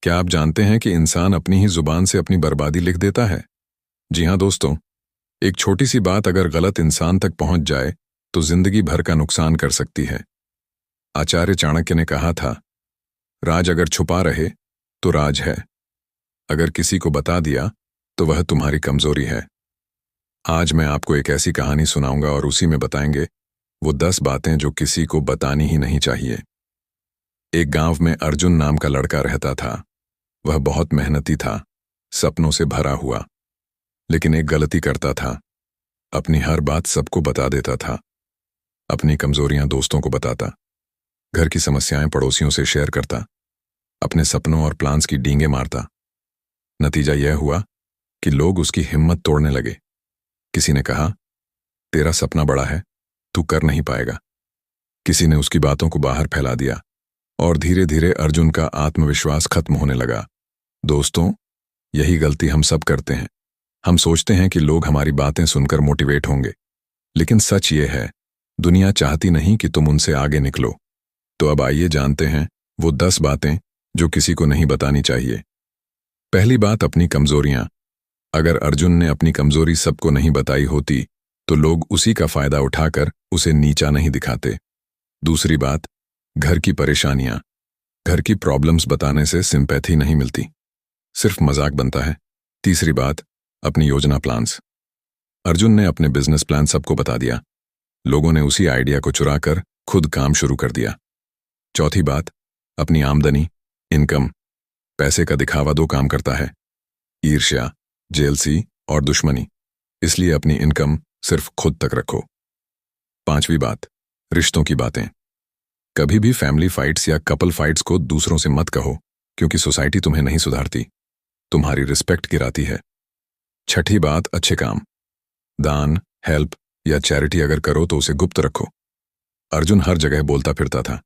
क्या आप जानते हैं कि इंसान अपनी ही जुबान से अपनी बर्बादी लिख देता है? जी हाँ दोस्तों, एक छोटी सी बात अगर गलत इंसान तक पहुंच जाए तो जिंदगी भर का नुकसान कर सकती है। आचार्य चाणक्य ने कहा था, राज अगर छुपा रहे तो राज है, अगर किसी को बता दिया तो वह तुम्हारी कमजोरी है। आज मैं आपको एक ऐसी कहानी सुनाऊंगा और उसी में बताएंगे वो 10 बातें जो किसी को बतानी ही नहीं चाहिए। एक गांव में अर्जुन नाम का लड़का रहता था। वह बहुत मेहनती था, सपनों से भरा हुआ, लेकिन एक गलती करता था। अपनी हर बात सबको बता देता था। अपनी कमजोरियां दोस्तों को बताता, घर की समस्याएं पड़ोसियों से शेयर करता, अपने सपनों और प्लान्स की डींगे मारता। नतीजा यह हुआ कि लोग उसकी हिम्मत तोड़ने लगे। किसी ने कहा, तेरा सपना बड़ा है, तू कर नहीं पाएगा। किसी ने उसकी बातों को बाहर फैला दिया और धीरे धीरे अर्जुन का आत्मविश्वास खत्म होने लगा। दोस्तों, यही गलती हम सब करते हैं। हम सोचते हैं कि लोग हमारी बातें सुनकर मोटिवेट होंगे, लेकिन सच ये है, दुनिया चाहती नहीं कि तुम उनसे आगे निकलो। तो अब आइए जानते हैं वो 10 बातें जो किसी को नहीं बतानी चाहिए। पहली बात, अपनी कमजोरियां। अगर अर्जुन ने अपनी कमजोरी सबको नहीं बताई होती तो लोग उसी का फायदा उठाकर उसे नीचा नहीं दिखाते। दूसरी बात, घर की परेशानियां। घर की प्रॉब्लम्स बताने से सिंपैथी नहीं मिलती, सिर्फ मजाक बनता है। तीसरी बात, अपनी योजना प्लान्स। अर्जुन ने अपने बिजनेस प्लान सबको बता दिया। लोगों ने उसी आइडिया को चुराकर खुद काम शुरू कर दिया। चौथी बात, अपनी आमदनी, इनकम। पैसे का दिखावा 2 काम करता है, ईर्ष्या, जेलसी और दुश्मनी। इसलिए अपनी इनकम सिर्फ खुद तक रखो। पांचवी बात, रिश्तों की बातें। कभी भी फैमिली फाइट्स या कपल फाइट्स को दूसरों से मत कहो, क्योंकि सोसाइटी तुम्हें नहीं सुधारती, तुम्हारी रिस्पेक्ट गिराती है। छठी बात, अच्छे काम। दान, हेल्प या चैरिटी अगर करो तो उसे गुप्त रखो। अर्जुन हर जगह बोलता फिरता था,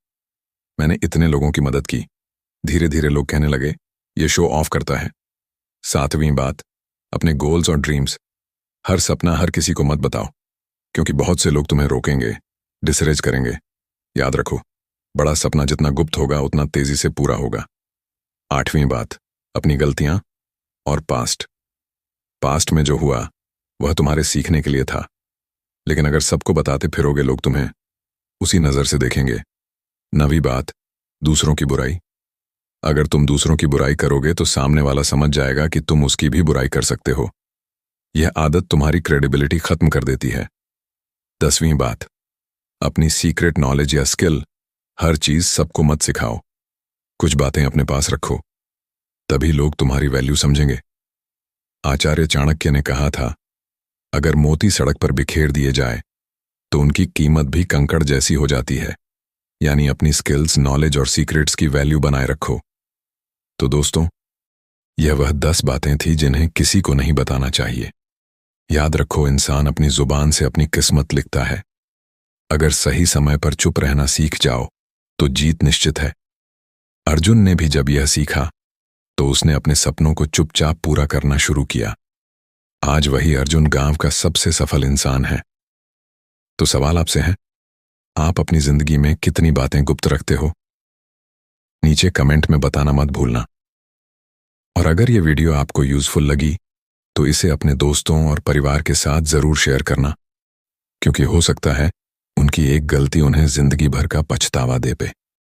मैंने इतने लोगों की मदद की। धीरे धीरे लोग कहने लगे, ये शो ऑफ करता है। सातवीं बात, अपने गोल्स और ड्रीम्स। हर सपना हर किसी को मत बताओ, क्योंकि बहुत से लोग तुम्हें रोकेंगे, डिसकरेज करेंगे। याद रखो, बड़ा सपना जितना गुप्त होगा उतना तेजी से पूरा होगा। आठवीं बात, अपनी गलतियां और पास्ट में जो हुआ वह तुम्हारे सीखने के लिए था, लेकिन अगर सबको बताते फिरोगे लोग तुम्हें उसी नजर से देखेंगे। नवीं बात, दूसरों की बुराई। अगर तुम दूसरों की बुराई करोगे तो सामने वाला समझ जाएगा कि तुम उसकी भी बुराई कर सकते हो। यह आदत तुम्हारी क्रेडिबिलिटी खत्म कर देती है। 10वीं बात, अपनी सीक्रेट नॉलेज या स्किल। हर चीज सबको मत सिखाओ, कुछ बातें अपने पास रखो, तभी लोग तुम्हारी वैल्यू समझेंगे। आचार्य चाणक्य ने कहा था, अगर मोती सड़क पर बिखेर दिए जाए तो उनकी कीमत भी कंकड़ जैसी हो जाती है। यानी अपनी स्किल्स, नॉलेज और सीक्रेट्स की वैल्यू बनाए रखो। तो दोस्तों, यह वह 10 बातें थी जिन्हें किसी को नहीं बताना चाहिए। याद रखो, इंसान अपनी जुबान से अपनी किस्मत लिखता है। अगर सही समय पर चुप रहना सीख जाओ तो जीत निश्चित है। अर्जुन ने भी जब यह सीखा तो उसने अपने सपनों को चुपचाप पूरा करना शुरू किया। आज वही अर्जुन गांव का सबसे सफल इंसान है। तो सवाल आपसे है, आप अपनी जिंदगी में कितनी बातें गुप्त रखते हो? नीचे कमेंट में बताना मत भूलना। और अगर यह वीडियो आपको यूजफुल लगी तो इसे अपने दोस्तों और परिवार के साथ जरूर शेयर करना, क्योंकि हो सकता है उनकी एक गलती उन्हें जिंदगी भर का पछतावा दे पे।